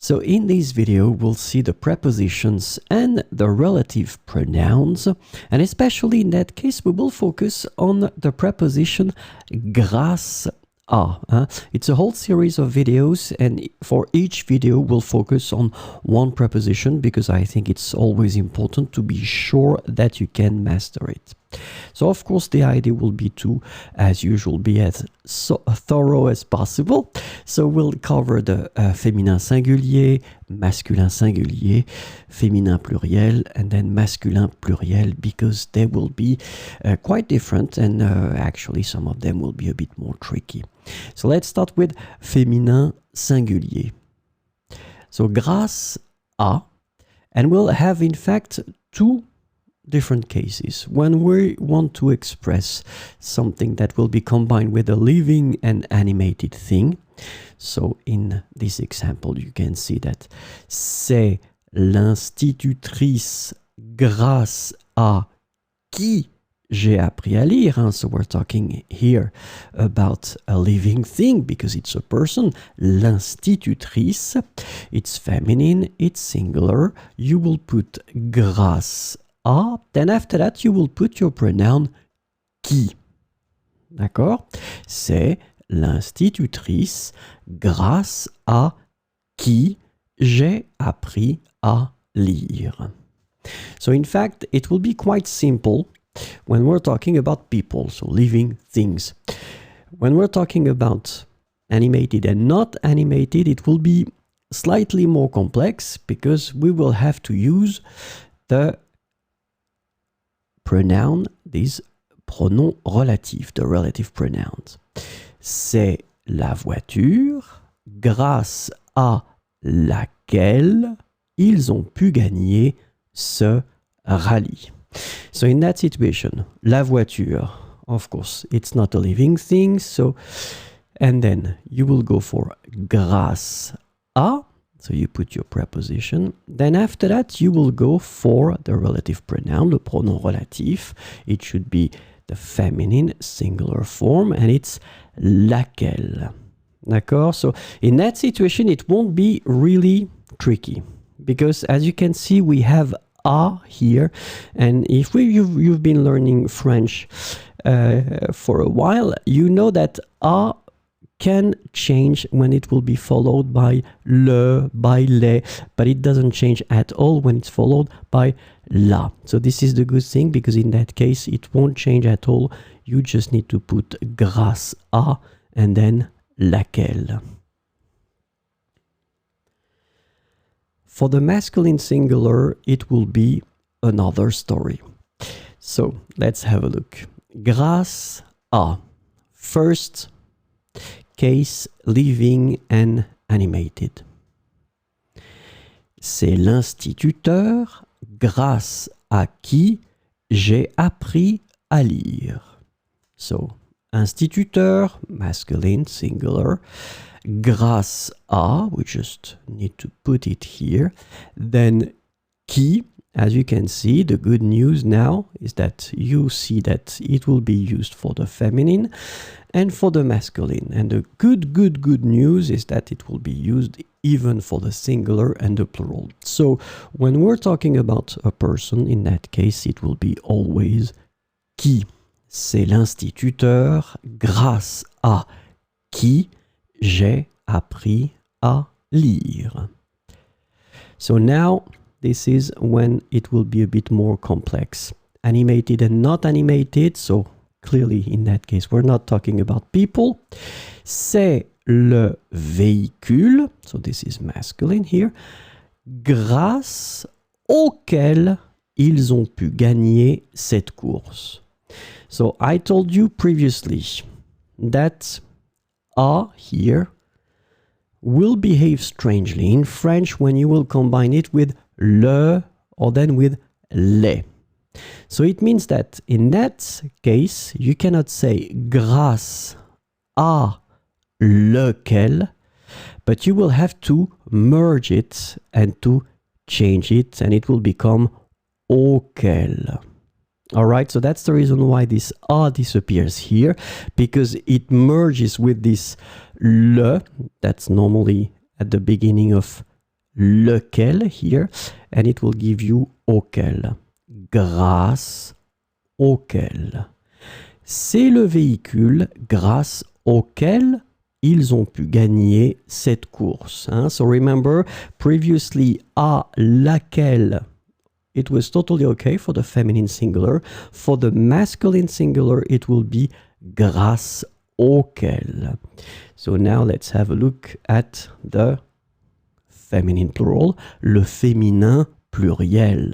So in this video, we'll see the prepositions and the relative pronouns. And especially in that case, we will focus on the preposition grâce à. It's a whole series of videos, and for each video, we'll focus on one preposition because I think it's always important to be sure that you can master it. So of course the idea will be to, as usual, be as thorough as possible. So we'll cover the féminin singulier, masculin singulier, féminin pluriel, and then masculin pluriel, because they will be quite different, and actually some of them will be a bit more tricky. So let's start with féminin singulier. So grâce à, and we'll have in fact two different cases. When we want to express something that will be combined with a living and animated thing. So in this example, you can see that c'est l'institutrice grâce à qui j'ai appris à lire. So we're talking here about a living thing because it's a person. L'institutrice, it's feminine, it's singular. You will put grâce à, then after that you will put your pronoun qui. D'accord? C'est l'institutrice grâce à qui j'ai appris à lire. So in fact, it will be quite simple when we're talking about people, so living things. When we're talking about animated and not animated, it will be slightly more complex because we will have to use the pronoun, these pronoms relatifs, the relative pronouns. C'est la voiture grâce à laquelle ils ont pu gagner ce rallye. So in that situation, la voiture, of course, it's not a living thing, so, and then you will go for grâce à, so you put your preposition. Then after that, you will go for the relative pronoun, le pronom relatif. It should be the feminine singular form, and it's laquelle. D'accord? So in that situation, it won't be really tricky because as you can see, we have à here. And if you've been learning French for a while, you know that à can change when it will be followed by le, by les, but it doesn't change at all when it's followed by la. So this is the good thing because in that case it won't change at all. You just need to put grâce à and then laquelle. For the masculine singular, it will be another story. So let's have a look. Grâce à. First case, living and animated. C'est l'instituteur grâce à qui j'ai appris à lire. So, instituteur, masculine, singular. Grâce à, we just need to put it here. Then qui, as you can see, the good news now is that you see that it will be used for the feminine and for the masculine. And the good news is that it will be used even for the singular and the plural. So when we're talking about a person, in that case, it will be always qui. C'est l'instituteur grâce à qui j'ai appris à lire. So now, this is when it will be a bit more complex. Animated and not animated, so clearly in that case, we're not talking about people. C'est le véhicule, so this is masculine here, grâce auquel ils ont pu gagner cette course. So I told you previously that à here will behave strangely in French when you will combine it with le or then with les. So it means that in that case, you cannot say grâce à lequel, but you will have to merge it and to change it, and it will become auquel. All right, so that's the reason why this a disappears here, because it merges with this le that's normally at the beginning of lequel here, and it will give you auquel. Grâce auquel. C'est le véhicule grâce auquel ils ont pu gagner cette course. Hein? So remember, previously, à laquelle, it was totally okay for the feminine singular. For the masculine singular, it will be grâce auquel. So now let's have a look at the feminine plural, le féminin pluriel.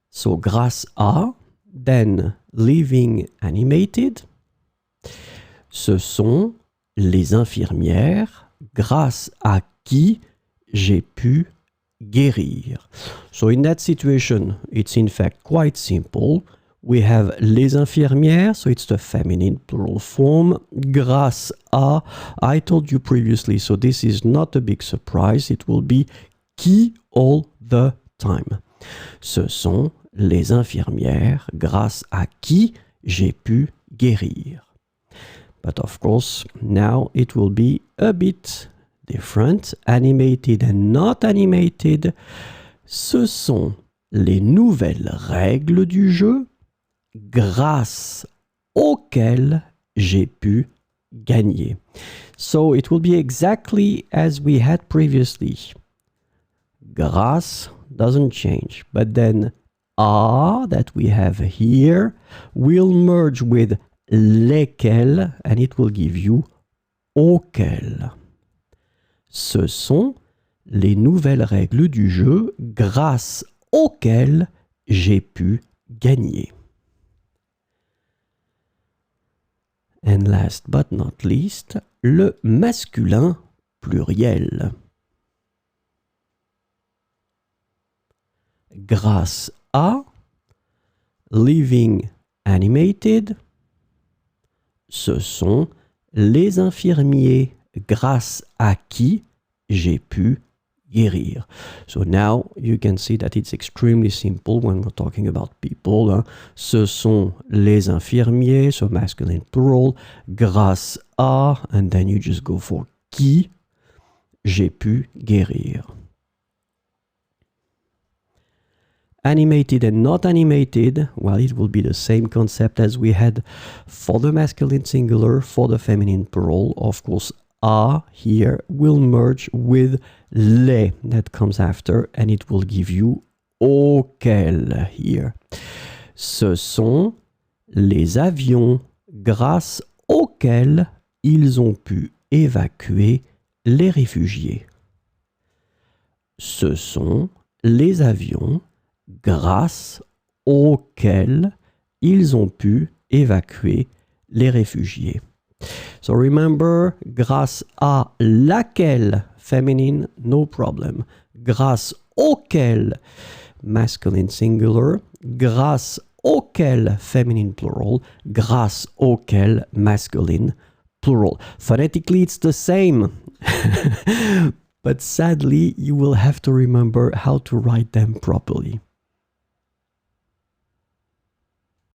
So grâce à, then living animated, ce sont les infirmières grâce à qui j'ai pu guérir. So in that situation, it's in fact quite simple. We have les infirmières, so it's the feminine plural form. Grâce à, I told you previously, so this is not a big surprise. It will be qui all the time. Ce sont les infirmières grâce à qui j'ai pu guérir. But of course, now it will be a bit different. Animated and not animated. Ce sont les nouvelles règles du jeu grâce auxquelles j'ai pu gagner. So it will be exactly as we had previously. Grâce doesn't change, but then à that we have here will merge with lesquels and it will give you auxquels. Ce sont les nouvelles règles du jeu grâce auxquelles j'ai pu gagner. And last but not least, le masculin pluriel. Grâce à, living animated, ce sont les infirmiers grâce à qui j'ai pu guérir. So now you can see that it's extremely simple when we're talking about people. Hein. Ce sont les infirmiers, so masculine plural, grâce à, and then you just go for qui j'ai pu guérir. Animated and not animated, well, it will be the same concept as we had for the masculine singular, for the feminine plural. Of course, à here will merge with les that comes after, and it will give you auquel here. Ce sont les avions grâce auxquels ils ont pu évacuer les réfugiés. Ce sont les avions grâce auxquels ils ont pu évacuer les réfugiés. So remember, grâce à laquelle, feminine, no problem. Grâce auquel, masculine singular. Grâce auquel, feminine plural. Grâce auquel, masculine plural. Phonetically, it's the same. But sadly, you will have to remember how to write them properly.